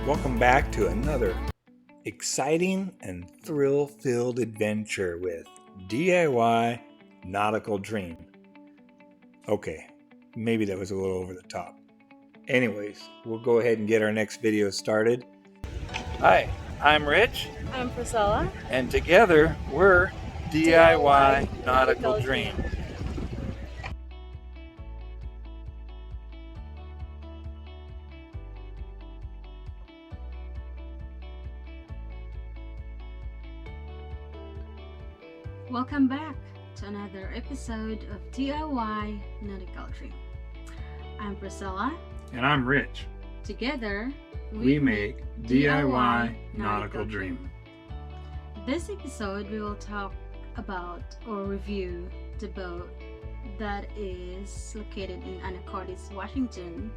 Welcome back to another exciting and thrill-filled adventure with DIY Nautical Dream. Okay, maybe that was a little over the top. Anyways, we'll go ahead and get our next video started. Hi, I'm Rich. I'm Priscilla. And together we're DIY Nautical Dream. Welcome back to another episode of DIY Nautical Dream. I'm Priscilla. And I'm Rich. Together, we make DIY Nautical Dream. This episode we will talk about or review the boat that is located in Anacortes, Washington.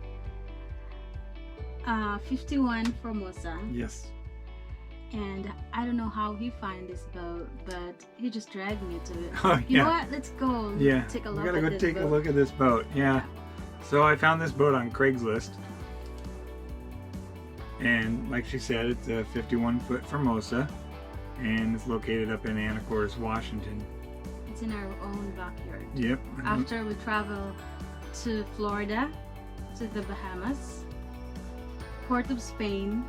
51 Formosa. Yes. And I don't know how he found this boat, but he just dragged me to it. Oh, you know what? Let's go take a look at this boat. We gotta go take a look at this boat. Yeah. So I found this boat on Craigslist. And like she said, it's a 51-foot Formosa. And it's located up in Anacortes, Washington. It's in our own backyard. Yep. After we travel to Florida, to the Bahamas, Port of Spain,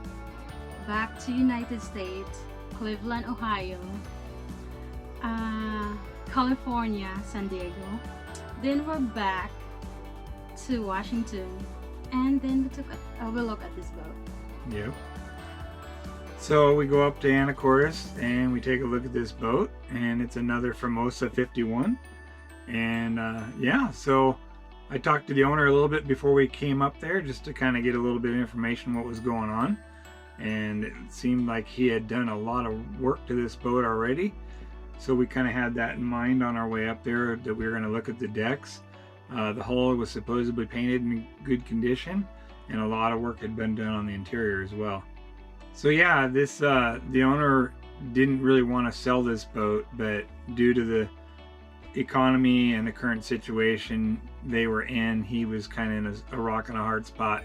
back to United States, Cleveland, Ohio, California, San Diego. Then we're back to Washington, and then we took a look at this boat. Yep. So we go up to Anacortes and we take a look at this boat, and it's another Formosa 51. And yeah, so I talked to the owner a little bit before we came up there just to kind of get a little bit of information what was going on. And it seemed like he had done a lot of work to this boat already, so we kind of had that in mind on our way up there, that we were going to look at the decks. The hull was supposedly painted in good condition, and a lot of work had been done on the interior as well. So yeah, this the owner didn't really want to sell this boat, but due to the economy and the current situation they were in, he was kind of in a rock and a hard spot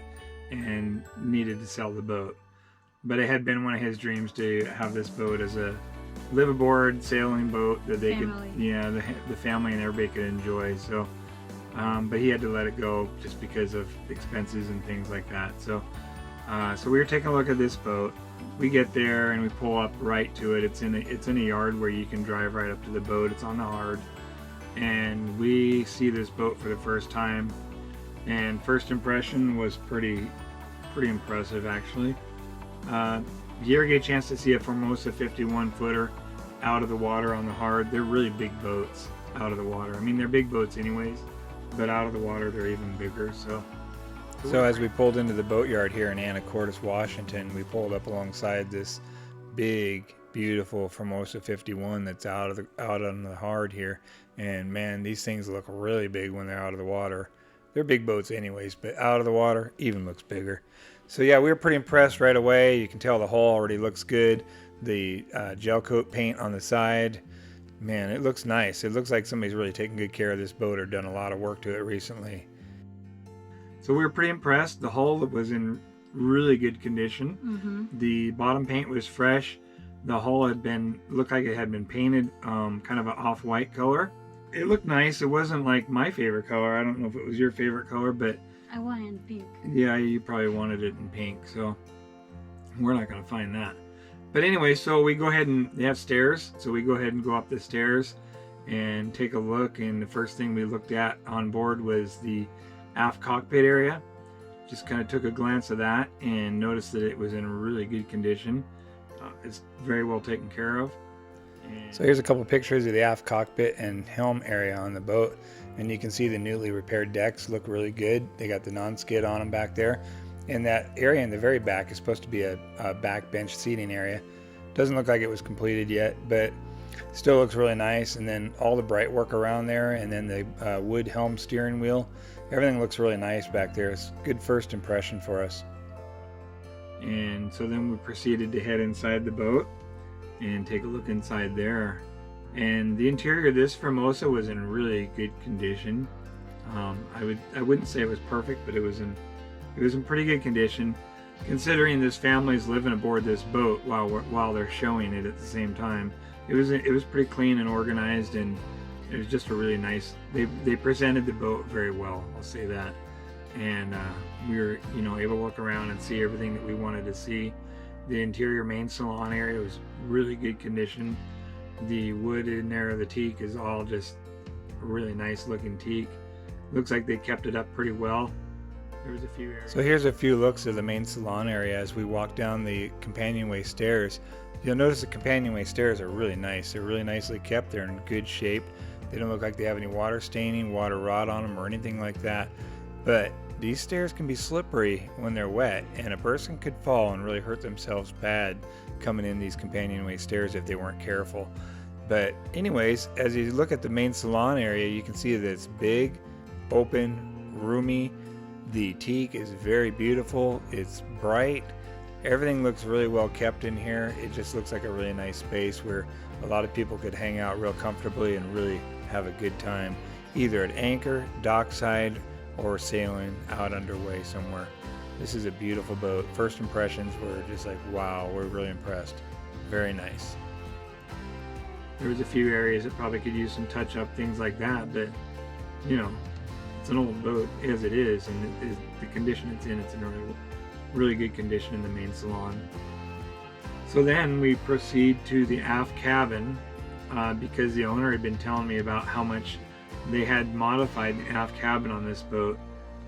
and needed to sell the boat. But it had been one of his dreams to have this boat as a live aboard sailing boat that they could, the family and everybody could enjoy. So, but he had to let it go just because of expenses and things like that. So, so we were taking a look at this boat. We get there and we pull up right to it. It's in a yard where you can drive right up to the boat. It's on the hard, and we see this boat for the first time. And first impression was pretty impressive, actually. If you ever get a chance to see a Formosa 51 footer out of the water on the hard, they're really big boats out of the water. I mean, they're big boats anyways, but out of the water they're even bigger. So as we pulled into the boatyard here in Anacortes, Washington, we pulled up alongside this big, beautiful Formosa 51 that's out on the hard here. And man, these things look really big when they're out of the water. They're big boats anyways, but out of the water even looks bigger. So yeah, we were pretty impressed right away. You can tell the hull already looks good. The gel coat paint on the side, man, it looks nice. It looks like somebody's really taken good care of this boat or done a lot of work to it recently. So we were pretty impressed. The hull was in really good condition. Mm-hmm. The bottom paint was fresh. The hull looked like it had been painted kind of an off-white color. It looked nice. It wasn't like my favorite color. I don't know if it was your favorite color, but I want it in pink. Yeah, you probably wanted it in pink, so we're not going to find that. But anyway, so we go ahead and they have stairs, so we go ahead and go up the stairs and take a look. And the first thing we looked at on board was the aft cockpit area. Just kind of took a glance at that and noticed that it was in really good condition. It's very well taken care of. So here's a couple pictures of the aft cockpit and helm area on the boat, and you can see the newly repaired decks look really good. They got the non-skid on them back there, and that area in the very back is supposed to be a back bench seating area. Doesn't look like it was completed yet, but still looks really nice. And then all the bright work around there, and then the wood helm steering wheel, everything looks really nice back there. It's a good first impression for us. And so then we proceeded to head inside the boat and take a look inside there. And the interior of this Formosa was in really good condition. I wouldn't say it was perfect, but it was in pretty good condition. considering this family's living aboard this boat while they're showing it at the same time, it was pretty clean and organized, and it was just a really nice. They presented the boat very well, I'll say that, and we were able to look around and see everything that we wanted to see. The interior main salon area was really good condition. The wood in there, the teak, is all just a really nice looking teak. Looks like they kept it up pretty well. There was a few areas. So here's a few looks of the main salon area as we walk down the companionway stairs. You'll notice the companionway stairs are really nice. They're really nicely kept. They're in good shape. They don't look like they have any water staining, water rot on them, or anything like that. But these stairs can be slippery when they're wet, and a person could fall and really hurt themselves bad coming in these companionway stairs if they weren't careful. But anyways, as you look at the main salon area, you can see that it's big, open, roomy. The teak is very beautiful. It's bright. Everything looks really well kept in here. It just looks like a really nice space where a lot of people could hang out real comfortably and really have a good time, either at anchor, dockside, or sailing out underway somewhere. This is a beautiful boat. First impressions were just like, wow, we're really impressed. Very nice. There was a few areas that probably could use some touch up, things like that, but it's an old boat as it is, and the condition it's in really good condition in the main salon. So then we proceed to the aft cabin because the owner had been telling me about how much they had modified the aft cabin on this boat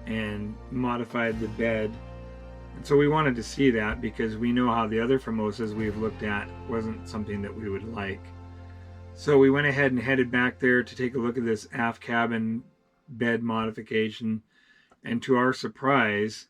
and modified the bed. And so we wanted to see that because we know how the other Formosas we've looked at wasn't something that we would like. So we went ahead and headed back there to take a look at this aft cabin bed modification, and to our surprise,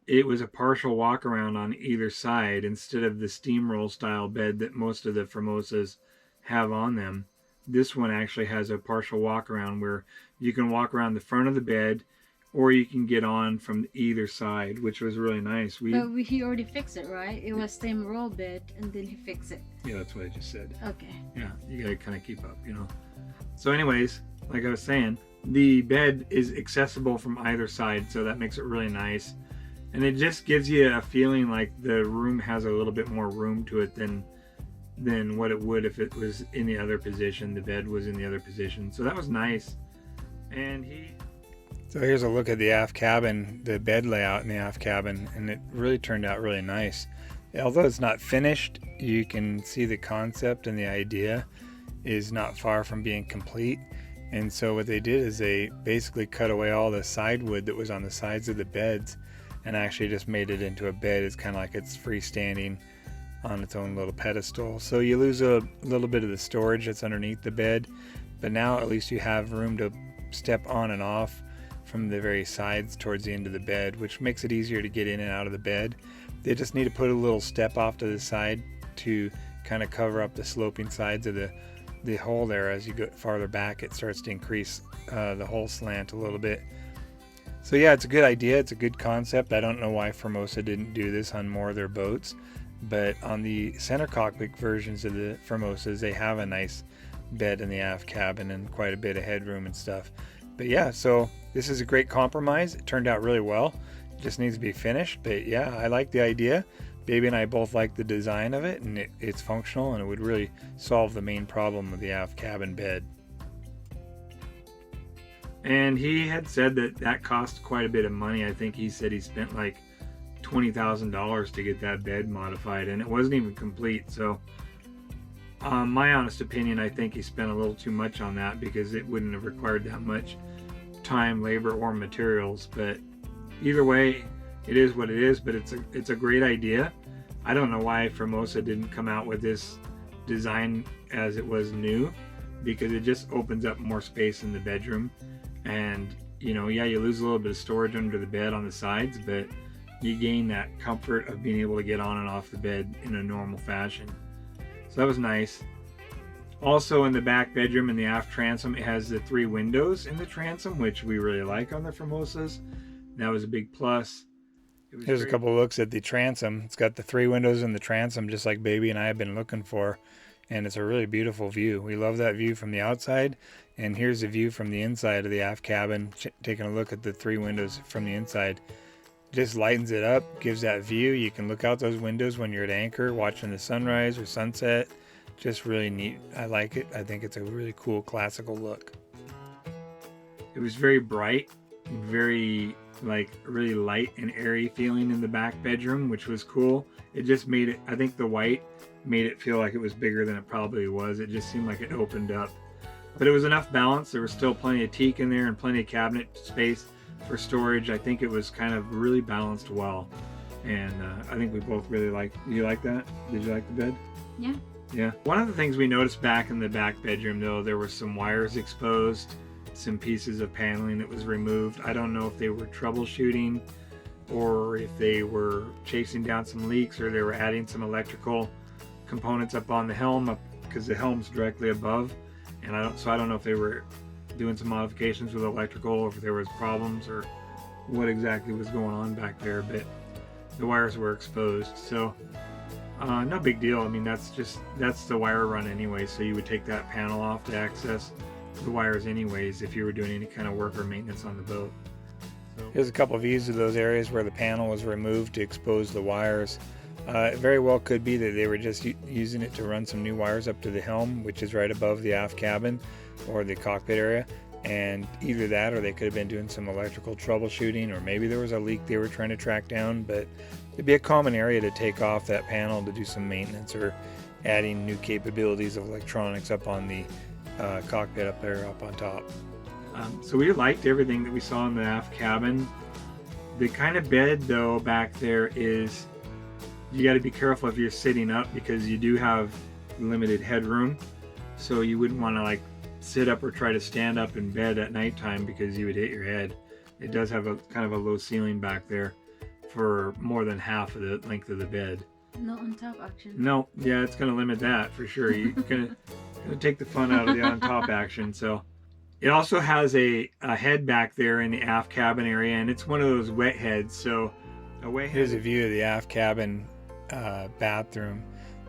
it was a partial walk around on either side instead of the steamroll style bed that most of the Formosas have on them. This one actually has a partial walk around where you can walk around the front of the bed, or you can get on from either side, which was really nice. He already fixed it, right? It was steamroll bed, and then he fixed it. Yeah, that's what I just said. Okay. Yeah, you gotta kind of keep up, So anyways, like I was saying, the bed is accessible from either side, so that makes it really nice. And it just gives you a feeling like the room has a little bit more room to it than what it would if it was in the other position. The bed was in the other position, so that was nice. So here's a look at the aft cabin, the bed layout in the aft cabin, and it really turned out really nice. Although it's not finished, you can see the concept and the idea is not far from being complete. And so what they did is they basically cut away all the side wood that was on the sides of the beds and actually just made it into a bed. It's kind of like it's freestanding on its own little pedestal. So you lose a little bit of the storage that's underneath the bed, but now at least you have room to step on and off from the very sides towards the end of the bed, which makes it easier to get in and out of the bed. They just need to put a little step off to the side to kind of cover up the sloping sides of the hole there. As you go farther back, it starts to increase the hole slant a little bit. So yeah, it's a good idea. It's a good concept. I don't know why Formosa didn't do this on more of their boats, but on the center cockpit versions of the Formosas, they have a nice bed in the aft cabin and quite a bit of headroom and stuff. But yeah, so this is a great compromise. It turned out really well. It just needs to be finished. But yeah, I like the idea. Baby and I both like the design of it, and it's functional, and it would really solve the main problem of the aft cabin bed. And he had said that cost quite a bit of money. I think he said he spent like $20,000 to get that bed modified, and it wasn't even complete. So my honest opinion, I think he spent a little too much on that because it wouldn't have required that much time, labor, or materials. But either way, it is what it is. But it's a great idea. I don't know why Formosa didn't come out with this design as it was new, because it just opens up more space in the bedroom. And yeah, you lose a little bit of storage under the bed on the sides, but you gain that comfort of being able to get on and off the bed in a normal fashion. So that was nice. Also, in the back bedroom in the aft transom, it has the 3 windows in the transom, which we really like on the Formosas. That was a big plus. Here's a couple of looks at the transom. It's got the 3 windows in the transom, just like Baby and I have been looking for. And it's a really beautiful view. We love that view from the outside. And here's a view from the inside of the aft cabin, taking a look at the 3 windows from the inside. just lightens it up, gives that view. You can look out those windows when you're at anchor watching the sunrise or sunset. Just really neat. I like it. I think it's a really cool classical look. It was very bright, very really light and airy feeling in the back bedroom, which was cool. It just made it, I think the white made it feel like it was bigger than it probably was. It just seemed like it opened up. But it was enough balance. There was still plenty of teak in there and plenty of cabinet space for storage. I think it was kind of really balanced well. And I think we both really liked. Do you like that? Did you like the bed? Yeah. Yeah. One of the things we noticed back in the back bedroom, though, there were some wires exposed, some pieces of paneling that was removed. I don't know if they were troubleshooting or if they were chasing down some leaks or they were adding some electrical components up on the helm, because the helm's directly above. And I don't know if they were doing some modifications with electrical or if there was problems or what exactly was going on back there, but the wires were exposed. So no big deal. I mean, that's the wire run anyway, so you would take that panel off to access the wires anyways if you were doing any kind of work or maintenance on the boat. So here's a couple of views of those areas where the panel was removed to expose the wires. It very well could be that they were just using it to run some new wires up to the helm, which is right above the aft cabin or the cockpit area, and either that or they could have been doing some electrical troubleshooting, or maybe there was a leak they were trying to track down. But it'd be a common area to take off that panel to do some maintenance or adding new capabilities of electronics up on the cockpit up there up on top. So we liked everything that we saw in the aft cabin. The kind of bed though back there is, you got to be careful if you're sitting up because you do have limited headroom. So you wouldn't want to like sit up or try to stand up in bed at nighttime because you would hit your head. It does have a kind of a low ceiling back there for more than half of the length of the bed. No on top action. No, yeah, it's going to limit that for sure. You're going to take the fun out of the on top action. So it also has a head back there in the aft cabin area, and it's one of those wet heads. So here's a view of the aft cabin bathroom.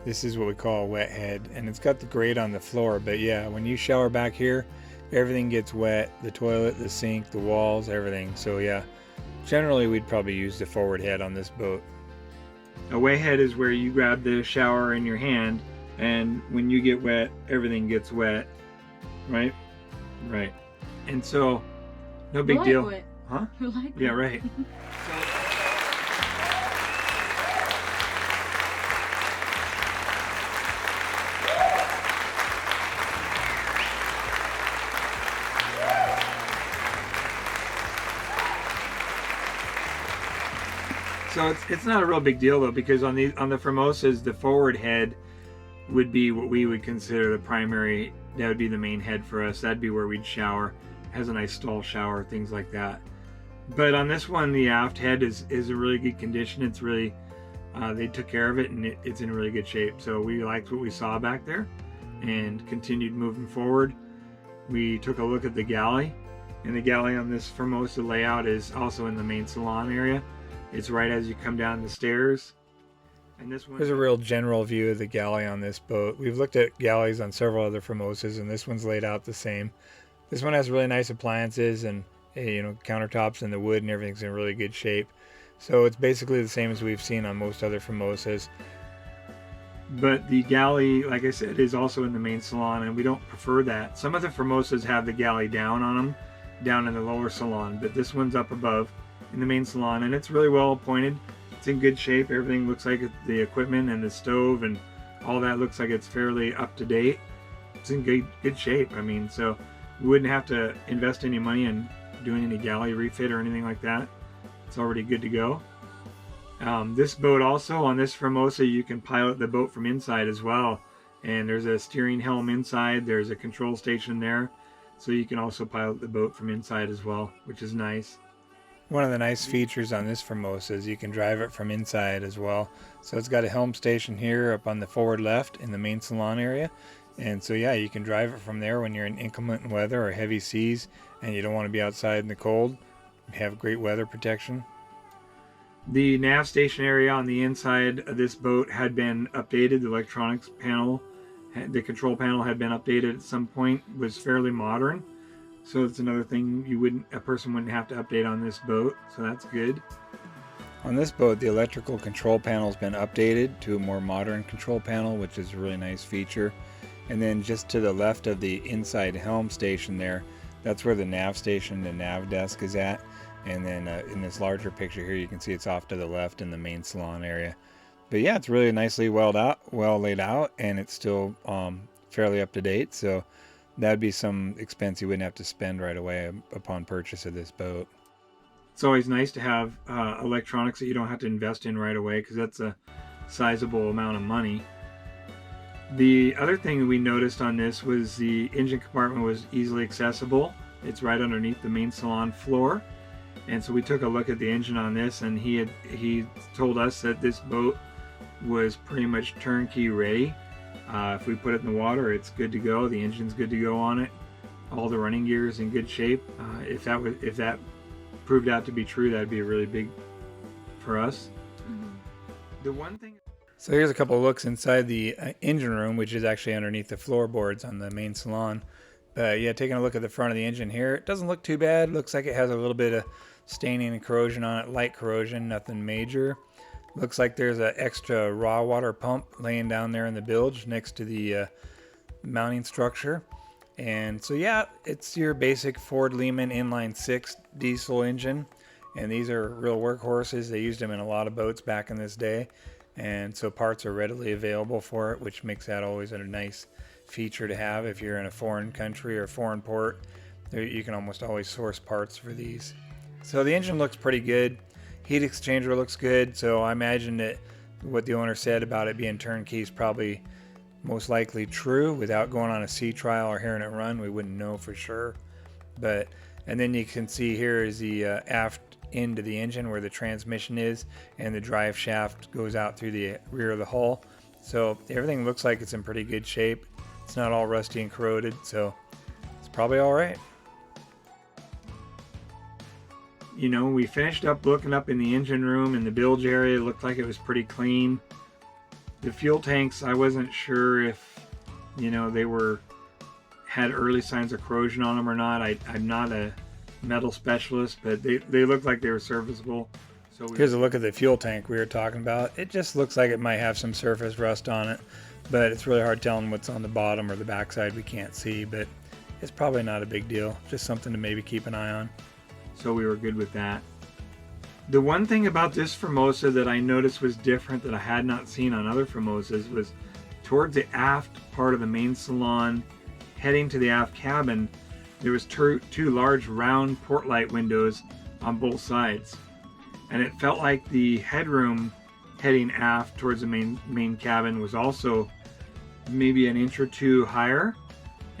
This is what we call a wet head, and it's got the grate on the floor. But yeah, when you shower back here, everything gets wet. The toilet, the sink, the walls, everything. So yeah, generally we'd probably use the forward head on this boat. A wet head is where you grab the shower in your hand, and when you get wet, everything gets wet, right? Right. And so no big deal. Wet. Huh? Like yeah, right. So it's not a real big deal though, because on the Formosas, the forward head would be what we would consider the primary. That would be the main head for us. That'd be where we'd shower. It has a nice stall shower, things like that. But on this one, the aft head is in really good condition. It's really they took care of it, and it's in really good shape. So we liked what we saw back there, and continued moving forward. We took a look at the galley, and the galley on this Formosa layout is also in the main salon area. It's right as you come down the stairs. And this one, here's a real general view of the galley on this boat. We've looked at galleys on several other Formosas, and this one's laid out the same. This one has really nice appliances and countertops, and the wood and everything's in really good shape. So it's basically the same as we've seen on most other Formosas. But the galley, like I said, is also in the main salon, and we don't prefer that. Some of the Formosas have the galley down on them, down in the lower salon, but this one's up above in the main salon, and it's really well appointed. It's in good shape. Everything looks like the equipment and the stove and all that looks like it's fairly up to date. It's in good shape. I mean, so we wouldn't have to invest any money in doing any galley refit or anything like that. It's already good to go. This boat also, on this Formosa, you can pilot the boat from inside as well. And there's a steering helm inside. There's a control station there. So you can also pilot the boat from inside as well, which is nice. One of the nice features on this Formosa is you can drive it from inside as well. So it's got a helm station here up on the forward left in the main salon area. And so yeah, you can drive it from there when you're in inclement weather or heavy seas and you don't want to be outside in the cold. You have great weather protection. The nav station area on the inside of this boat had been updated. The electronics panel, the control panel had been updated at some point. It was fairly modern. So it's another thing a person wouldn't have to update on this boat, so that's good. On this boat, the electrical control panel has been updated to a more modern control panel, which is a really nice feature. And then just to the left of the inside helm station there, that's where the nav station, the nav desk is at. And then in this larger picture here, you can see it's off to the left in the main salon area. But yeah, it's really nicely well laid out, and it's still fairly up to date. So that'd be some expense you wouldn't have to spend right away upon purchase of this boat. It's always nice to have electronics that you don't have to invest in right away, because that's a sizable amount of money. The other thing we noticed on this was the engine compartment was easily accessible. It's right underneath the main salon floor. And so we took a look at the engine on this, and he told us that this boat was pretty much turnkey ready. If we put it in the water, it's good to go. The engine's good to go on it. All the running gear is in good shape. If that proved out to be true, that'd be really big for us. The one thing. So here's a couple of looks inside the engine room, which is actually underneath the floorboards on the main salon. Yeah, taking a look at the front of the engine here, it doesn't look too bad. Looks like it has a little bit of staining and corrosion on it, light corrosion, nothing major. Looks like there's an extra raw water pump laying down there in the bilge next to the mounting structure. And so yeah, it's your basic Ford Lehman inline 6 diesel engine. And these are real workhorses. They used them in a lot of boats back in this day. And so parts are readily available for it, which makes that always a nice feature to have if you're in a foreign country or foreign port. You can almost always source parts for these. So the engine looks pretty good. Heat exchanger looks good. So I imagine that what the owner said about it being turnkey is probably most likely true. Without going on a sea trial or hearing it run, we wouldn't know for sure. And then you can see here is the aft end of the engine where the transmission is, and the drive shaft goes out through the rear of the hull. So everything looks like it's in pretty good shape. It's not all rusty and corroded, so it's probably all right. You know, we finished up looking up in the engine room and the bilge area. It looked like it was pretty clean. The fuel tanks, I wasn't sure if, you know, they had early signs of corrosion on them or not. I'm not a metal specialist, but they looked like they were serviceable. So here's a look at the fuel tank we were talking about. It just looks like it might have some surface rust on it, but it's really hard telling what's on the bottom or the backside. We can't see, but it's probably not a big deal. Just something to maybe keep an eye on. So we were good with that. The one thing about this Formosa that I noticed was different that I had not seen on other Formosas was towards the aft part of the main salon, heading to the aft cabin, there was two large round port light windows on both sides. And it felt like the headroom heading aft towards the main cabin was also maybe an inch or two higher.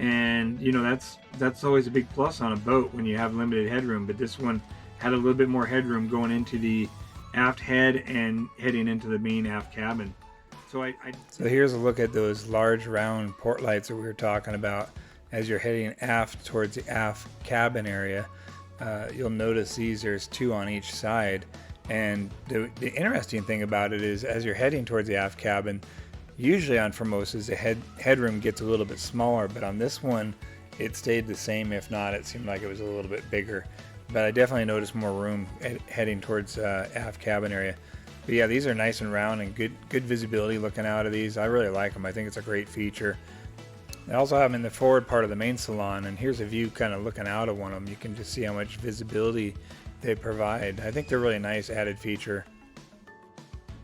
And you know, that's always a big plus on a boat when you have limited headroom, but this one had a little bit more headroom going into the aft head and heading into the main aft cabin. So here's a look at those large round port lights that we were talking about. As you're heading aft towards the aft cabin area, you'll notice there's two on each side. And the interesting thing about it is, as you're heading towards the aft cabin, usually on Formosas the headroom gets a little bit smaller, but on this one it stayed the same. If not, it seemed like it was a little bit bigger. But I definitely noticed more room heading towards aft cabin area. But yeah, these are nice and round and good visibility looking out of these. I really like them. I think it's a great feature. I also have them in the forward part of the main salon, and here's a view kind of looking out of one of them. You can just see how much visibility they provide. I think they're really nice added feature.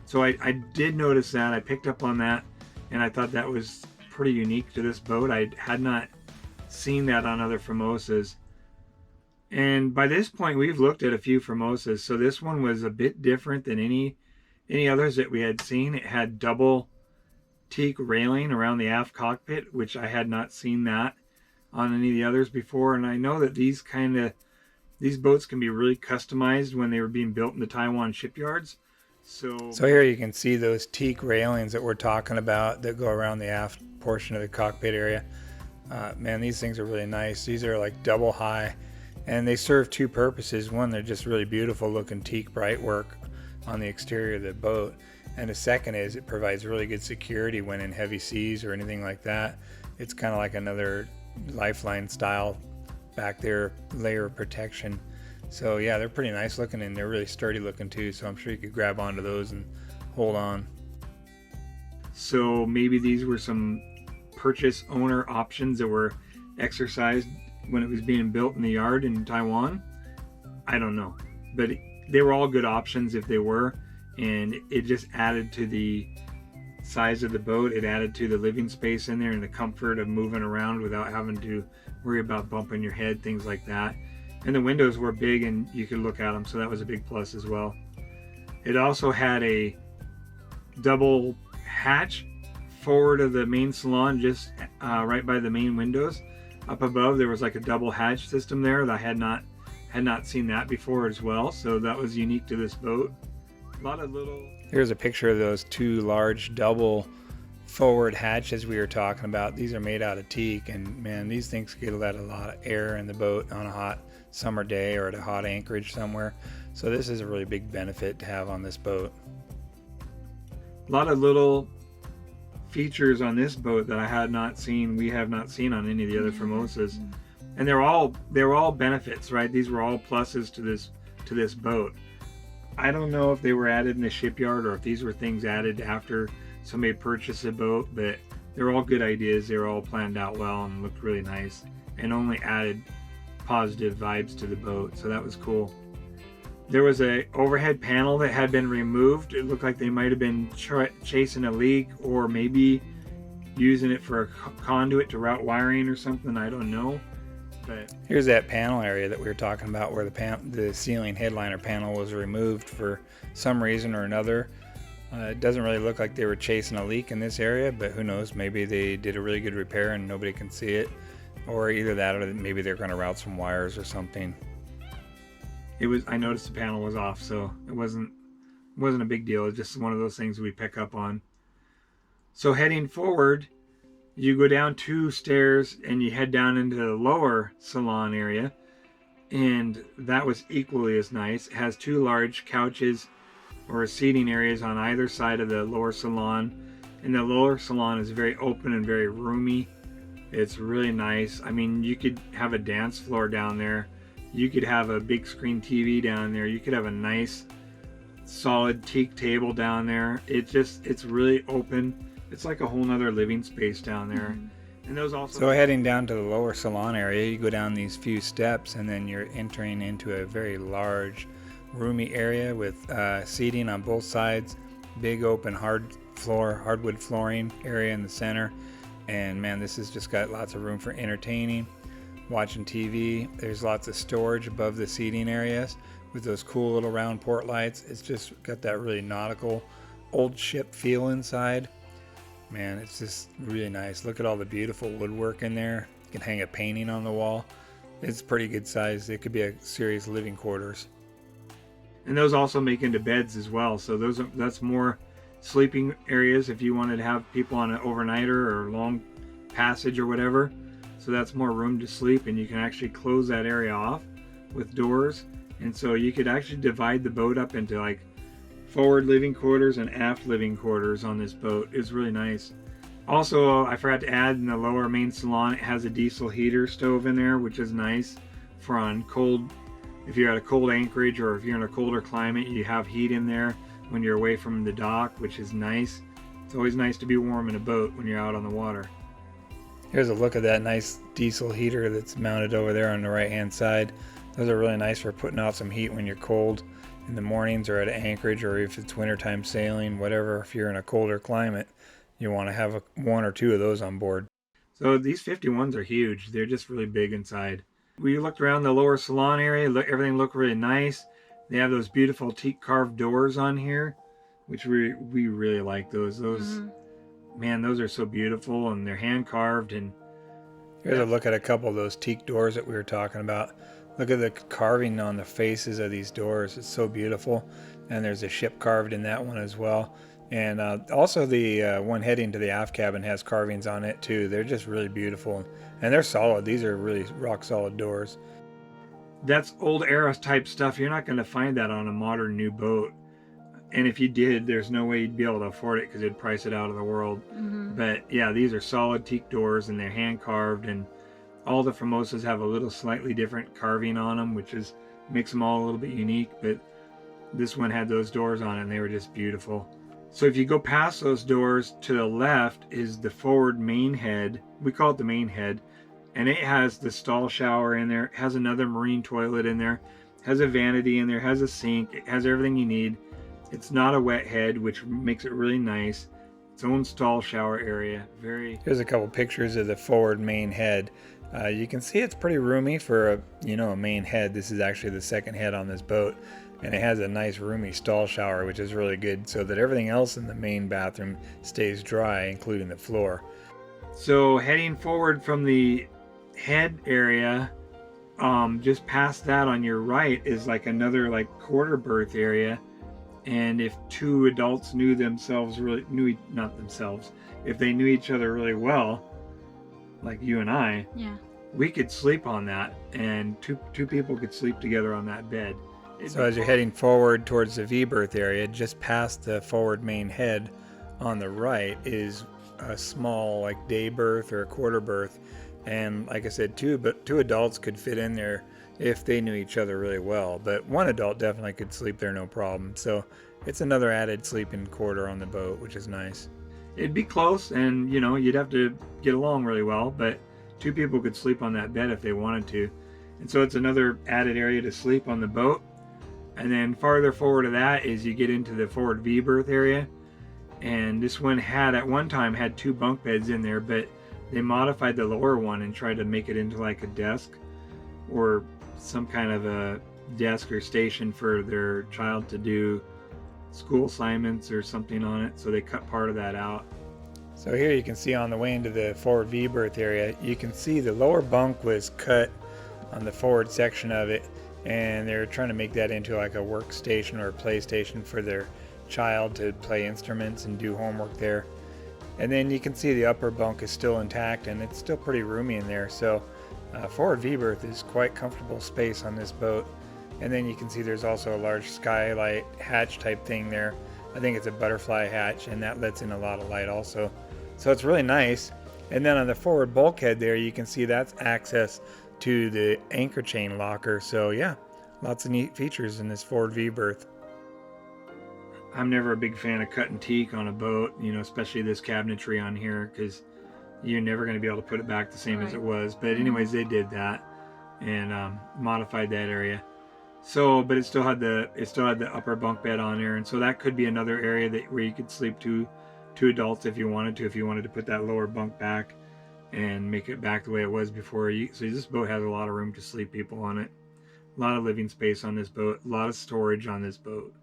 So I did notice that. I picked up on that, and I thought that was pretty unique to this boat. I had not seen that on other Formosas. And by this point, we've looked at a few Formosas, so this one was a bit different than any others that we had seen. It had double teak railing around the aft cockpit, which I had not seen that on any of the others before. And I know that these boats can be really customized when they were being built in the Taiwan shipyards. So here you can see those teak railings that we're talking about that go around the aft portion of the cockpit area. Man, these things are really nice. These are like double high, and they serve two purposes. One, they're just really beautiful looking teak bright work on the exterior of the boat. And the second is it provides really good security when in heavy seas or anything like that. It's kind of like another lifeline style back there layer of protection. So yeah, they're pretty nice looking and they're really sturdy looking too. So I'm sure you could grab onto those and hold on. So maybe these were some purchase owner options that were exercised when it was being built in the yard in Taiwan. I don't know, but they were all good options if they were, and it just added to the size of the boat. It added to the living space in there and the comfort of moving around without having to worry about bumping your head, things like that. And the windows were big and you could look at them, so that was a big plus as well. It also had a double hatch forward of the main salon, just right by the main windows. Up above there was like a double hatch system there that I had not seen that before as well, so that was unique to this boat. A lot of little... Here's a picture of those two large double forward hatches we were talking about. These are made out of teak, and man, these things could let a lot of air in the boat on a hot summer day or at a hot anchorage somewhere. So this is a really big benefit to have on this boat. A lot of little features on this boat that I had not seen, we have not seen on any of the other Formosas. And they were all benefits, right? These were all pluses to this boat. I don't know if they were added in the shipyard or if these were things added after somebody purchased a boat, but they're all good ideas. They were all planned out well and looked really nice and only added positive vibes to the boat, so that was cool. There was a overhead panel that had been removed. It looked like they might have been chasing a leak or maybe using it for a conduit to route wiring or something. I don't know. But here's that panel area that we were talking about where the ceiling headliner panel was removed for some reason or another. It doesn't really look like they were chasing a leak in this area, but who knows, maybe they did a really good repair and nobody can see it, or either that or maybe they're going to route some wires or something. I noticed the panel was off, so it wasn't a big deal. It's just one of those things we pick up on. So heading forward, you go down 2 stairs and you head down into the lower salon area, and that was equally as nice. It has 2 large couches or seating areas on either side of the lower salon, and the lower salon is very open and very roomy. It's really nice. I mean, you could have a dance floor down there. You could have a big screen TV down there. You could have a nice solid teak table down there. It's really open. It's like a whole nother living space down there. And those also... So heading down to the lower salon area, you go down these few steps and then you're entering into a very large roomy area with seating on both sides, big open hardwood flooring area in the center. And man, this has just got lots of room for entertaining, watching TV. There's lots of storage above the seating areas with those cool little round port lights. It's just got that really nautical old ship feel inside. Man, it's just really nice. Look at all the beautiful woodwork in there. You can hang a painting on the wall. It's pretty good size. It could be a serious living quarters. And those also make into beds as well. So that's more sleeping areas if you wanted to have people on an overnighter or long passage or whatever. So that's more room to sleep, and you can actually close that area off with doors. And so you could actually divide the boat up into like forward living quarters and aft living quarters on this boat. It's really nice. Also, I forgot to add, in the lower main salon, it has a diesel heater stove in there, which is nice for on cold, if you're at a cold anchorage or if you're in a colder climate, you have heat in there when you're away from the dock, which is nice. It's always nice to be warm in a boat when you're out on the water. Here's a look at that nice diesel heater that's mounted over there on the right hand side. Those are really nice for putting out some heat when you're cold in the mornings or at an anchorage, or if it's wintertime sailing, whatever. If you're in a colder climate, you want to have 1 or 2 of those on board. So these 51s are huge. They're just really big inside. We looked around the lower salon area. Everything looked really nice. They have those beautiful teak carved doors on here, which we really like those. Man, those are so beautiful, and they're hand carved. And here's a look at a couple of those teak doors that we were talking about. Look at the carving on the faces of these doors. It's so beautiful. And there's a ship carved in that one as well. And also the one heading to the aft cabin has carvings on it too. They're just really beautiful. And they're solid. These are really rock solid doors. That's old era type stuff. You're not going to find that on a modern new boat. And if you did, there's no way you'd be able to afford it because it'd price it out of the world. But yeah, these are solid teak doors, and they're hand carved, and all the Formosas have a little slightly different carving on them, which is makes them all a little bit unique, but this one had those doors on it and they were just beautiful. So if you go past those doors, to the left is the forward main head. We call it the main head, and it has the stall shower in there. It has another marine toilet in there, has a vanity in there, has a sink, it has everything you need. It's not a wet head, which makes it really nice. Its own stall shower area. Here's a couple pictures of the forward main head. You can see it's pretty roomy for a main head. This is actually the second head on this boat, and it has a nice roomy stall shower, which is really good, so that everything else in the main bathroom stays dry, including the floor. So heading forward from the head area, just past that on your right is like another like quarter berth area. And if two adults if they knew each other really well, like you and I, Yeah. we could sleep on that, and two people could sleep together on that bed. So as you're heading forward towards the V-berth area, just past the forward main head on the right is a small like day berth or a quarter berth. And like I said, two adults could fit in there if they knew each other really well. But one adult definitely could sleep there no problem. So it's another added sleeping quarter on the boat, which is nice. It'd be close, and you'd have to get along really well, but two people could sleep on that bed if they wanted to. And so it's another added area to sleep on the boat. And then farther forward of that is you get into the forward V-berth area. And this one at one time had two bunk beds in there, but they modified the lower one and tried to make it into like a desk or some kind of a desk or station for their child to do school assignments or something on it. So they cut part of that out. So here you can see on the way into the forward V-berth area, you can see the lower bunk was cut on the forward section of it, and they're trying to make that into like a workstation or a PlayStation for their child to play instruments and do homework there. And then you can see the upper bunk is still intact, and it's still pretty roomy in there. So forward V-berth is quite comfortable space on this boat. And then you can see there's also a large skylight hatch type thing there. I think it's a butterfly hatch, and that lets in a lot of light also. So it's really nice. And then on the forward bulkhead there, you can see that's access to the anchor chain locker. So yeah, lots of neat features in this forward V-berth. I'm never a big fan of cutting teak on a boat, especially this cabinetry on here, because you're never going to be able to put it back the same as it was. But anyways, they did that and modified that area. So, but it still had the upper bunk bed on there, and so that could be another area where you could sleep two adults if you wanted to put that lower bunk back and make it back the way it was before. So this boat has a lot of room to sleep people on it, a lot of living space on this boat, a lot of storage on this boat.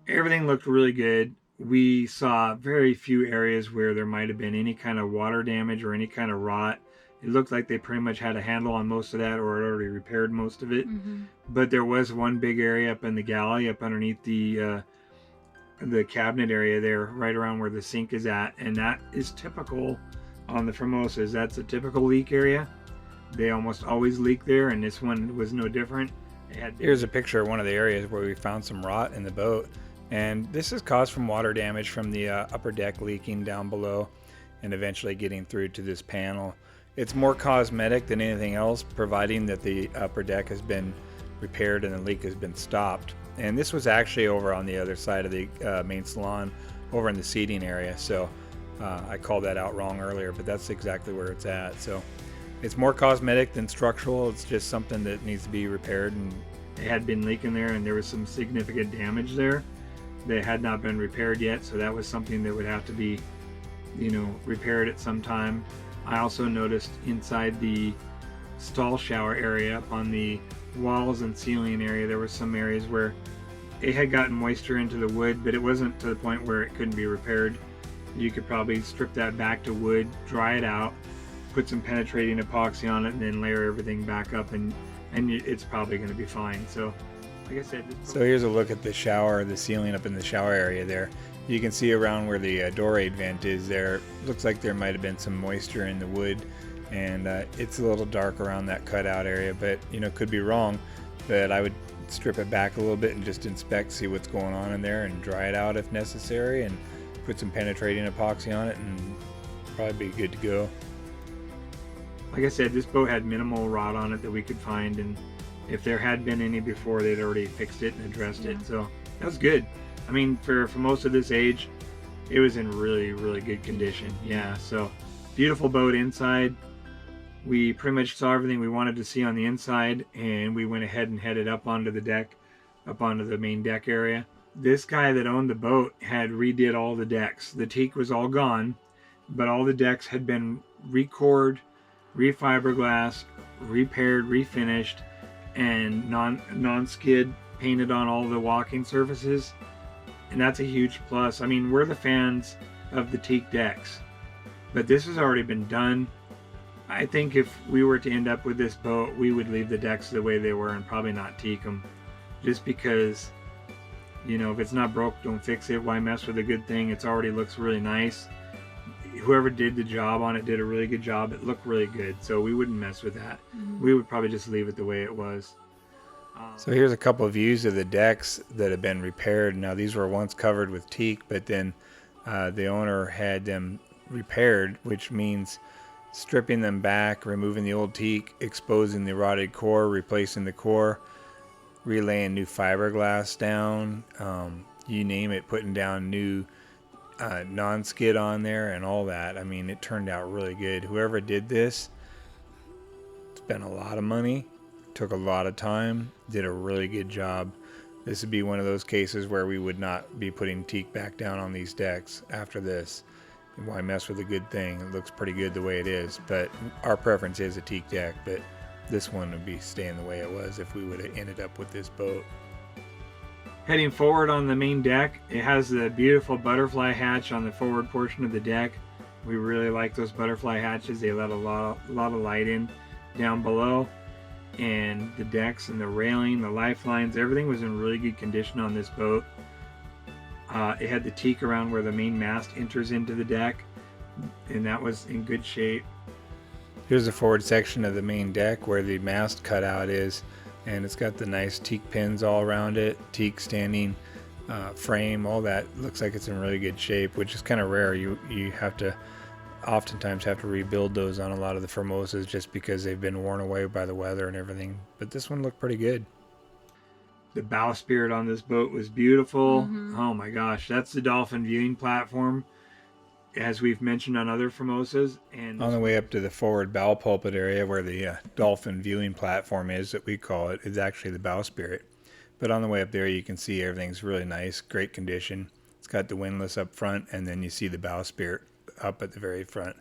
Everything looked really good. We saw very few areas where there might have been any kind of water damage or any kind of rot. It looked like they pretty much had a handle on most of that, or had already repaired most of it. Mm-hmm. But there was one big area up in the galley, up underneath the cabinet area there, right around where the sink is at, and that is typical on the Formosas. That's a typical leak area. They almost always leak there, and this one was no different. Here's a picture of one of the areas where we found some rot in the boat, and this is caused from water damage from the upper deck leaking down below and eventually getting through to this panel. It's more cosmetic than anything else, providing that the upper deck has been repaired and the leak has been stopped. And this was actually over on the other side of the main salon, over in the seating area. So I called that out wrong earlier, but that's exactly where it's at. So it's more cosmetic than structural. It's just something that needs to be repaired. And it had been leaking there, and there was some significant damage there that had not been repaired yet. So that was something that would have to be, repaired at some time. I also noticed inside the stall shower area, up on the walls and ceiling area, there were some areas where it had gotten moisture into the wood, but it wasn't to the point where it couldn't be repaired. You could probably strip that back to wood, dry it out, put some penetrating epoxy on it, and then layer everything back up, and it's probably going to be fine. So like I said, so here's a look at the shower, the ceiling up in the shower area there. You can see around where the door aid vent is there. Looks like there might have been some moisture in the wood, and it's a little dark around that cutout area, but could be wrong. But I would strip it back a little bit and just inspect, see what's going on in there, and dry it out if necessary, and put some penetrating epoxy on it, and probably be good to go. Like I said, this boat had minimal rot on it that we could find, and If there had been any before, they'd already fixed it and addressed it. So that was good. I mean, for most of this age, it was in really, really good condition. Yeah, so beautiful boat inside. We pretty much saw everything we wanted to see on the inside, and we went ahead and headed up onto the deck, up onto the main deck area. This guy that owned the boat had redid all the decks. The teak was all gone, but all the decks had been recored, refiberglass, repaired, refinished, and non-skid painted on all the walking surfaces. And that's a huge plus. I mean, we're the fans of the teak decks, but this has already been done. I think if we were to end up with this boat, we would leave the decks the way they were and probably not teak them, just because, you know, if it's not broke, don't fix it. Why mess with a good thing? It's already looks really nice. Whoever did the job on it did a really good job. It looked really good, so we wouldn't mess with that. We would probably just leave it the way it was. So here's a couple of views of the decks that have been repaired. Now these were once covered with teak, but then the owner had them repaired, which means stripping them back, removing the old teak, exposing the rotted core, replacing the core, relaying new fiberglass down, you name it, putting down new non-skid on there and all that. I mean, it turned out really good. Whoever did this spent a lot of money, took a lot of time, did a really good job. This would be one of those cases where we would not be putting teak back down on these decks after this. Why mess with a good thing? It looks pretty good the way it is, but our preference is a teak deck, but this one would be staying the way it was if we would have ended up with this boat. Heading forward on the main deck, it has the beautiful butterfly hatch on the forward portion of the deck. We really like those butterfly hatches. They let a lot of light in down below. And the decks and the railing, the lifelines, everything was in really good condition on this boat. It had the teak around where the main mast enters into the deck, and that was in good shape. Here's the forward section of the main deck where the mast cutout is, and it's got the nice teak pins all around it, teak standing frame, all that looks like it's in really good shape, which is kind of rare. You oftentimes have to rebuild those on a lot of the Formosas just because they've been worn away by the weather and everything, but this one looked pretty good. The bowsprit on this boat was beautiful. Oh my gosh, that's the dolphin viewing platform, as we've mentioned on other Formosas. And on the way up to the forward bow pulpit area where the dolphin viewing platform is, that we call it, is actually the bowsprit. But on the way up there, you can see everything's really nice, great condition. It's got the windlass up front, and then you see the bowsprit up at the very front.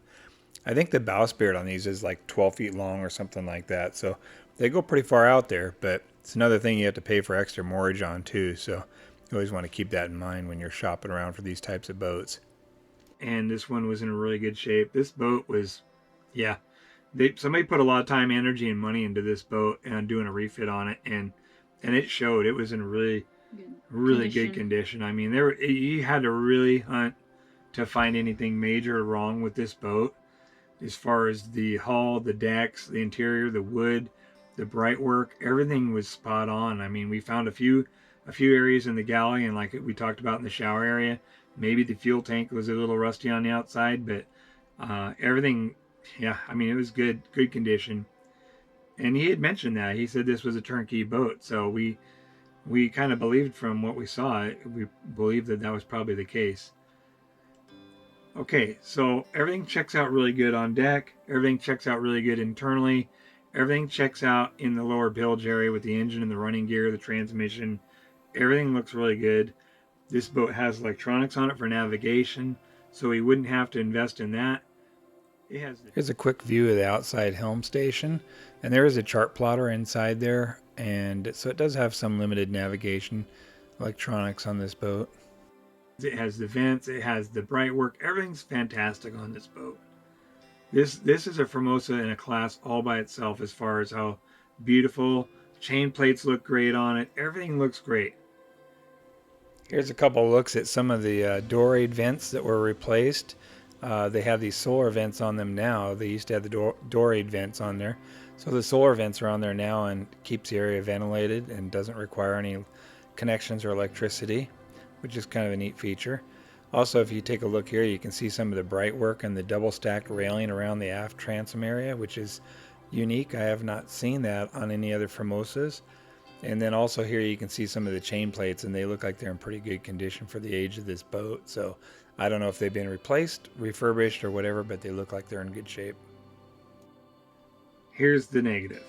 I think the bowsprit on these is like 12 feet long or something like that, so they go pretty far out there, but it's another thing you have to pay for extra moorage on too, so you always want to keep that in mind when you're shopping around for these types of boats. And this one was in really good shape. This boat was, yeah, somebody put a lot of time, energy, and money into this boat and doing a refit on it, and it showed. It was in really good condition. I mean, you had to really hunt to find anything major wrong with this boat, as far as the hull, the decks, the interior, the wood, the bright work, everything was spot on. I mean, we found a few areas in the galley, and like we talked about in the shower area, maybe the fuel tank was a little rusty on the outside, but everything, yeah, I mean, it was good condition. And he had mentioned that. He said this was a turnkey boat, so we kind of believed from what we saw, we believed that was probably the case. Okay, so everything checks out really good on deck. Everything checks out really good internally. Everything checks out in the lower bilge area with the engine and the running gear, the transmission. Everything looks really good. This boat has electronics on it for navigation, so we wouldn't have to invest in that. Here's a quick view of the outside helm station, and there is a chart plotter inside there, and so it does have some limited navigation electronics on this boat. It has the vents, it has the bright work, everything's fantastic on this boat. This is a Formosa in a class all by itself as far as how beautiful, chain plates look great on it, everything looks great. Here's a couple looks at some of the dorade vents that were replaced. They have these solar vents on them now. They used to have the dorade vents on there. So the solar vents are on there now and keeps the area ventilated and doesn't require any connections or electricity, which is kind of a neat feature. Also, if you take a look here, you can see some of the bright work and the double stacked railing around the aft transom area, which is unique. I have not seen that on any other Formosas. And then also here you can see some of the chain plates, and they look like they're in pretty good condition for the age of this boat. So I don't know if they've been replaced, refurbished, or whatever, but they look like they're in good shape. Here's the negative.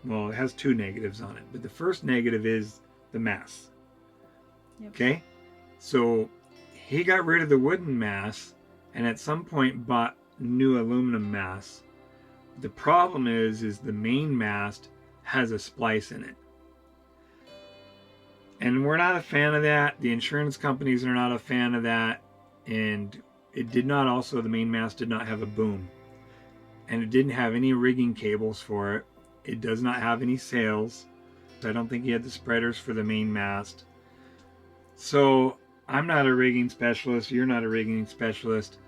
Well, it has two negatives on it, but the first negative is the mast. Yep. Okay? So he got rid of the wooden mast and at some point bought new aluminum masts. The problem is the main mast has a splice in it. And we're not a fan of that. The insurance companies are not a fan of that. And it did not also, the main mast did not have a boom. And it didn't have any rigging cables for it. It does not have any sails. I don't think he had the spreaders for the main mast. So I'm not a rigging specialist. You're not a rigging specialist.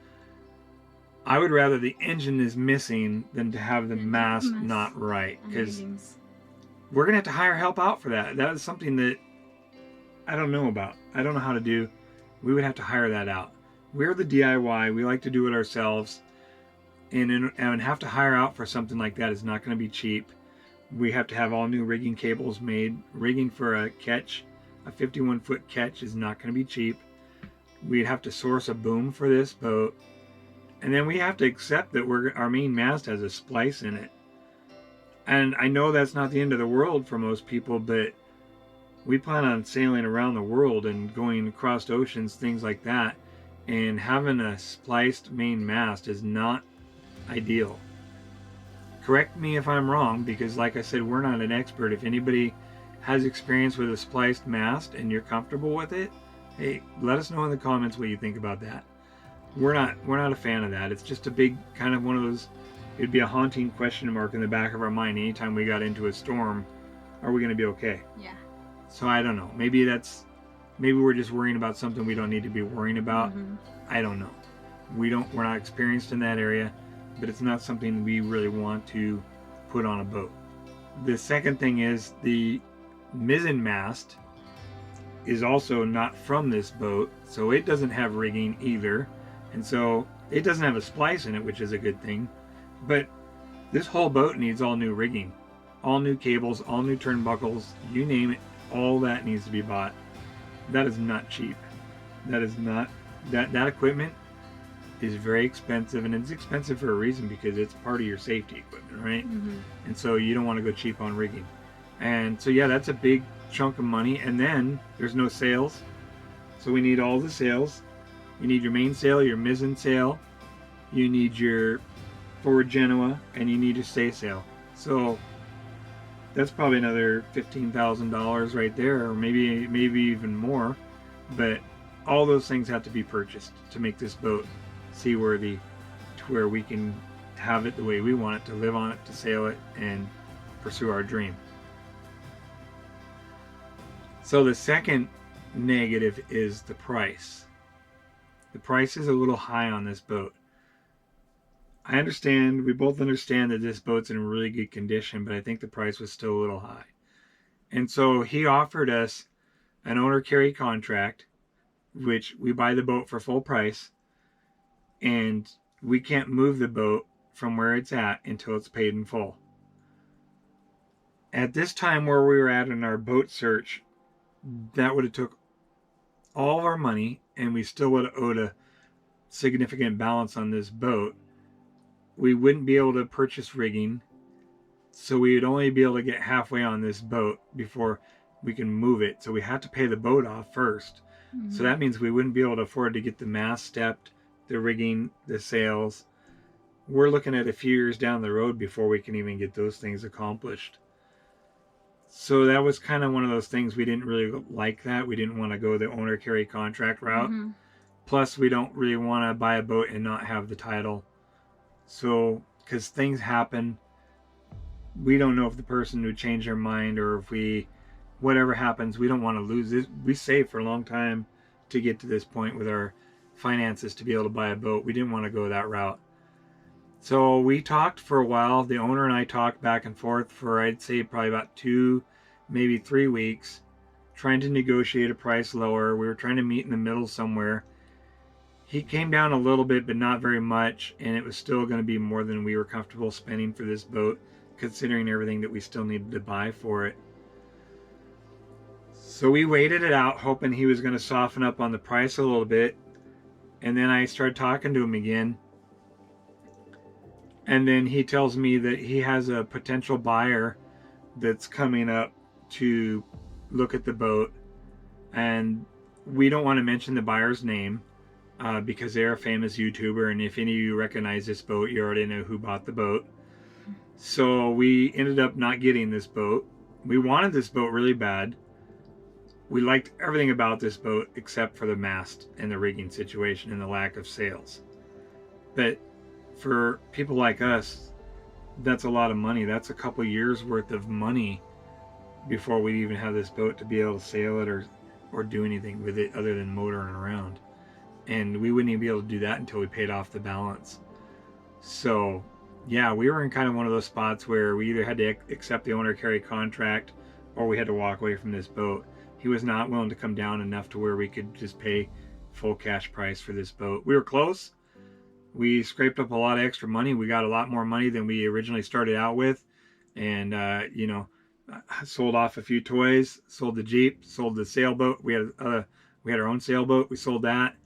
I would rather the engine is missing than to have the mast not right. Because we're going to have to hire help out for that. That is something that I don't know about. I don't know how to do. We would have to hire that out. We're the DIY. We like to do it ourselves. And have to hire out for something like that is not going to be cheap. We have to have all new rigging cables made. Rigging for a Ketch, a 51-foot Ketch, is not going to be cheap. We'd have to source a boom for this boat. And then we have to accept that our main mast has a splice in it. And I know that's not the end of the world for most people, but we plan on sailing around the world and going across oceans, things like that. And having a spliced main mast is not ideal. Correct me if I'm wrong, because like I said, we're not an expert. If anybody has experience with a spliced mast and you're comfortable with it, hey, let us know in the comments what you think about that. We're not a fan of that. It's just a big kind of one of those, it'd be a haunting question mark in the back of our mind anytime we got into a storm. Are we going to be okay? Yeah. So I don't know. Maybe we're just worrying about something we don't need to be worrying about. I don't know. We're not experienced in that area, but it's not something we really want to put on a boat. The second thing is the mizzen mast is also not from this boat, so it doesn't have rigging either, and so it doesn't have a splice in it, which is a good thing. But this whole boat needs all new rigging, all new cables, all new turnbuckles, you name it, all that needs to be bought. That is not cheap. That is not, that equipment is very expensive, and it's expensive for a reason, because it's part of your safety equipment, right? And so you don't want to go cheap on rigging. And so yeah, that's a big chunk of money. And then there's no sails, so we need all the sails. You need your mainsail, your mizzen sail, you need your forward genoa, and you need your staysail. So that's probably another $15,000 right there, or maybe even more. But all those things have to be purchased to make this boat seaworthy, to where we can have it the way we want it, to live on it, to sail it, and pursue our dream. So the second negative is the price. The price is a little high on this boat. We both understand that this boat's in really good condition, but I think the price was still a little high. And so he offered us an owner carry contract, which we buy the boat for full price, and we can't move the boat from where it's at until it's paid in full. At this time where we were at in our boat search, that would have took all of our money, and we still would have owed a significant balance on this boat. We wouldn't be able to purchase rigging, so we would only be able to get halfway on this boat before we can move it. So we had to pay the boat off first. So that means we wouldn't be able to afford to get the mast stepped, the rigging, the sails. We're looking at a few years down the road before we can even get those things accomplished. So that was kind of one of those things, we didn't really like that. We didn't want to go the owner carry contract route. Plus, we don't really want to buy a boat and not have the title. So, because things happen, we don't know if the person would change their mind, or if whatever happens, we don't want to lose it. We saved for a long time to get to this point with our finances to be able to buy a boat. We didn't want to go that route. So we talked for a while. The owner and I talked back and forth for, I'd say, probably about 2, maybe 3 weeks, trying to negotiate a price lower. We were trying to meet in the middle somewhere. he came down a little bit, but not very much, and it was still going to be more than we were comfortable spending for this boat, considering everything that we still needed to buy for it. So we waited it out, hoping he was going to soften up on the price a little bit, and then I started talking to him again, and then he tells me that he has a potential buyer that's coming up to look at the boat, and we don't want to mention the buyer's name because they're a famous YouTuber, and if any of you recognize this boat, you already know who bought the boat. So we ended up not getting this boat. We wanted this boat really bad. We liked everything about this boat except for the mast and the rigging situation and the lack of sails. But for people like us, that's a lot of money. That's a couple years worth of money before we even have this boat to be able to sail it or do anything with it other than motoring around. And we wouldn't even be able to do that until we paid off the balance. So yeah, we were in kind of one of those spots where we either had to accept the owner carry contract or we had to walk away from this boat. He was not willing to come down enough to where we could just pay full cash price for this boat. We were close. We scraped up a lot of extra money. We got a lot more money than we originally started out with. And, you know, sold off a few toys, sold the Jeep, sold the sailboat. We had our own sailboat. We sold that,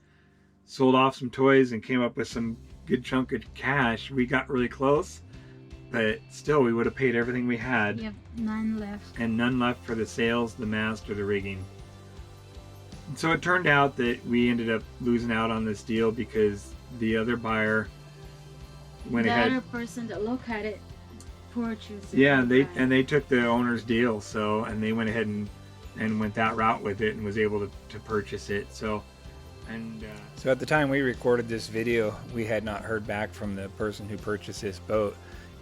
sold off some toys and came up with some good chunk of cash. We got really close, but still we would have paid everything we had. Yep, none left. And none left for the sails, the mast, or the rigging. And so it turned out that we ended up losing out on this deal because the other buyer went ahead. The other person that looked at it purchased it. Yeah, they took the owner's deal, so, and they went ahead and went that route with it and was able to purchase it. So, and so at the time we recorded this video, we had not heard back from the person who purchased this boat.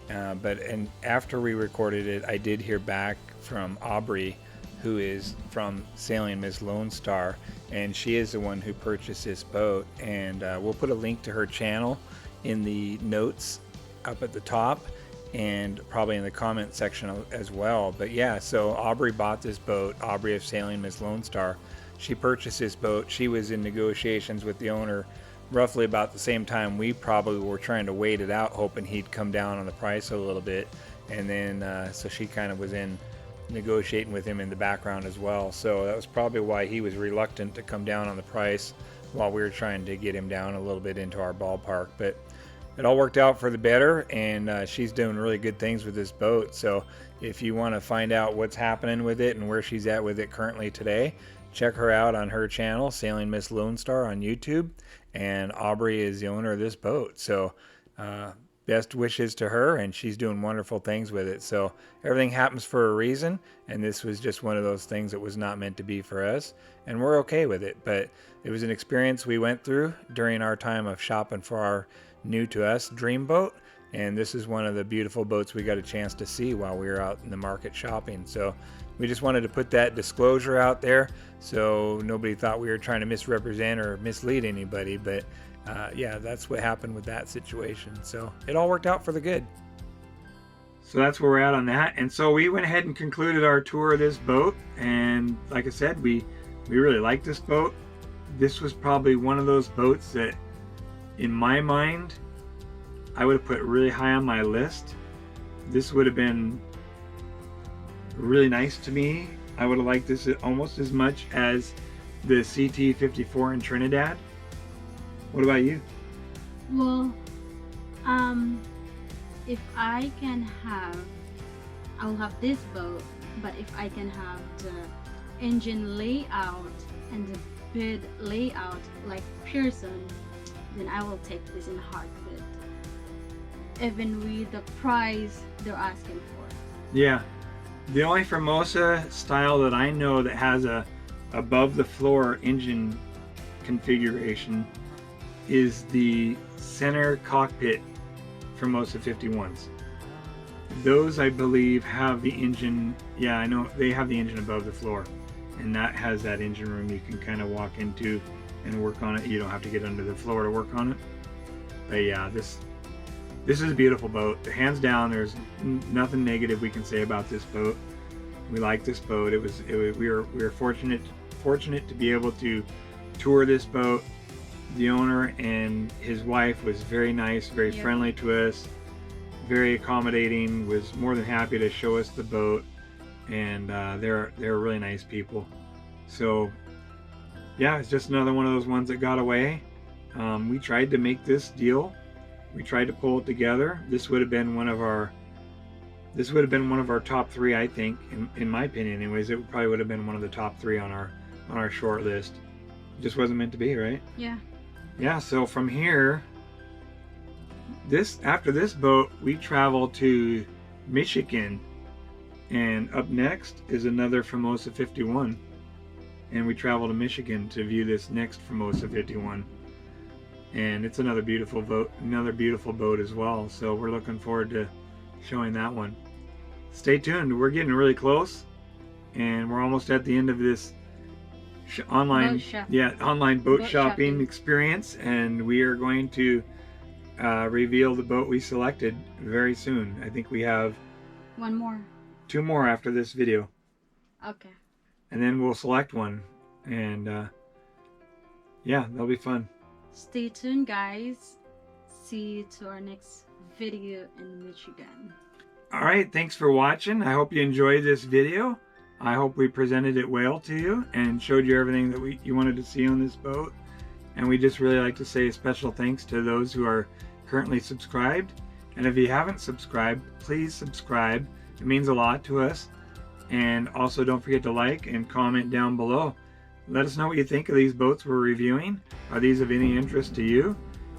But after we recorded it, I did hear back from Aubrey, who is from Sailing Miss Lone Star, and she is the one who purchased this boat. And we'll put a link to her channel in the notes up at the top and probably in the comment section as well. But yeah, so Aubrey bought this boat. Aubrey of Sailing Miss Lone Star, she purchased this boat. She was in negotiations with the owner roughly about the same time we probably were trying to wait it out, hoping he'd come down on the price a little bit. And then so she kind of was in negotiating with him in the background as well. So that was probably why he was reluctant to come down on the price while we were trying to get him down a little bit into our ballpark. But it all worked out for the better, and she's doing really good things with this boat. So if you want to find out what's happening with it and where she's at with it currently today, check her out on her channel, Sailing Miss Lone Star on YouTube. And Aubrey is the owner of this boat. So best wishes to her, and she's doing wonderful things with it. So everything happens for a reason, and this was just one of those things that was not meant to be for us, and we're okay with it. But it was an experience we went through during our time of shopping for our new to us dream boat, and this is one of the beautiful boats we got a chance to see while we were out in the market shopping. So we just wanted to put that disclosure out there so nobody thought we were trying to misrepresent or mislead anybody. But yeah, that's what happened with that situation. So it all worked out for the good. so that's where we're at on that. And so we went ahead and concluded our tour of this boat. And like I said, we really liked this boat. This was probably one of those boats that, in my mind, I would have put really high on my list. This would have been really nice to me. I would have liked this almost as much as the CT54 in Trinidad. What about you? Well, if I can have, I'll have this boat, but if I can have the engine layout and the bed layout like Pearson, then I will take this in a heartbeat, even with the price they're asking for. Yeah, the only Formosa style that I know that has a above the floor engine configuration is the center cockpit Formosa 51s. Those, I believe, have the engine. Yeah, I know they have the engine above the floor, and that has that engine room you can kind of walk into and work on it. You don't have to get under the floor to work on it. But yeah, this is a beautiful boat. Hands down, there's nothing negative we can say about this boat. We like this boat. We were fortunate to be able to tour this boat, the owner and his wife was very nice, very Yep. friendly to us, very accommodating, was more than happy to show us the boat, and they're really nice people. So yeah, it's just another one of those ones that got away. We tried to make this deal. We tried to pull it together. This would have been one of our top 3, I think, in my opinion anyways. It probably would have been one of the top 3 on our short list. It just wasn't meant to be, right? Yeah. Yeah, so from here, after this boat, we travel to Michigan, and up next is another Formosa 51, and we travel to Michigan to view this next Formosa 51, and it's another beautiful boat as well. So we're looking forward to showing that one. Stay tuned. We're getting really close, and we're almost at the end of this online boat shopping experience, and we are going to reveal the boat we selected very soon. I think we have 2 more after this video. Okay. And then we'll select one, and yeah, that'll be fun. Stay tuned, guys. See you to our next video in Michigan. All right, thanks for watching. I hope you enjoyed this video. I hope we presented it well to you and showed you everything that you wanted to see on this boat. And we just really like to say a special thanks to those who are currently subscribed. And if you haven't subscribed, please subscribe. It means a lot to us. And also don't forget to like and comment down below. Let us know what you think of these boats we're reviewing. Are these of any interest to you?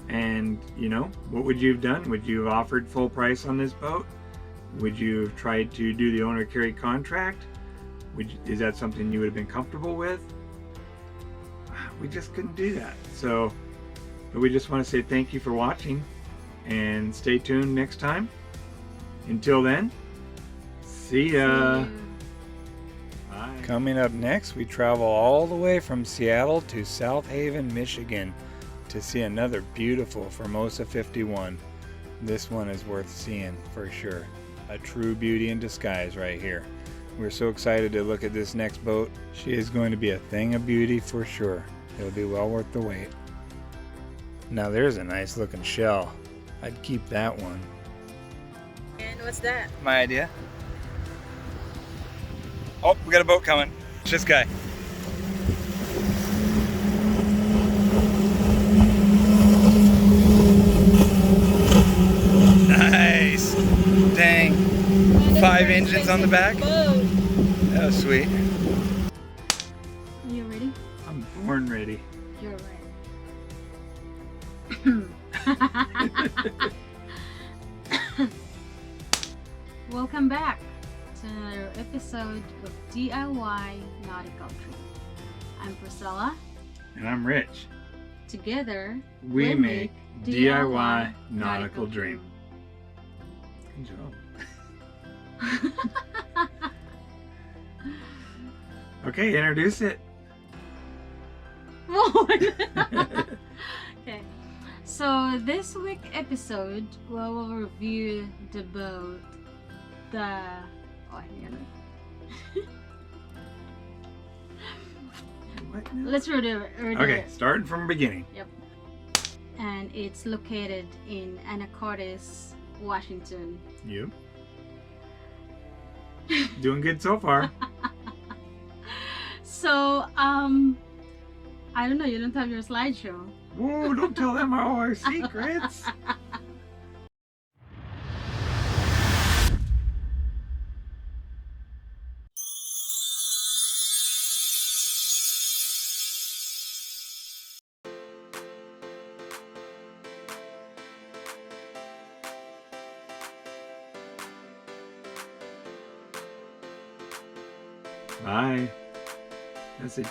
And, you know, what would you have done? Would you have offered full price on this boat? Would you have tried to do the owner carry contract? Is that something you would have been comfortable with? We just couldn't do that. So, but we just want to say thank you for watching, and stay tuned next time. Until then, see ya. See you. Bye. Coming up next, we travel all the way from Seattle to South Haven, Michigan to see another beautiful Formosa 51. This one is worth seeing for sure. A true beauty in disguise right here. We're so excited to look at this next boat. She is going to be a thing of beauty for sure. It'll be well worth the wait. Now there's a nice looking shell. I'd keep that one. And what's that? My idea. Oh, we got a boat coming. It's this guy. Nice. Dang. 5 engines on the back. That was sweet. You ready? I'm born ready. You're right. Welcome back to another episode of DIY Nautical Dream. I'm Priscilla. And I'm Rich. Together, We make DIY Nautical Dream. Good job. Okay, introduce it. Okay, so this week episode we will review the boat, What now? let's read it. Okay, starting from the beginning. Yep. And it's located in Anacortes, Washington. You. Doing good so far. So, I don't know, you don't have your slideshow. Whoa, don't tell them all our secrets. Bye. Message.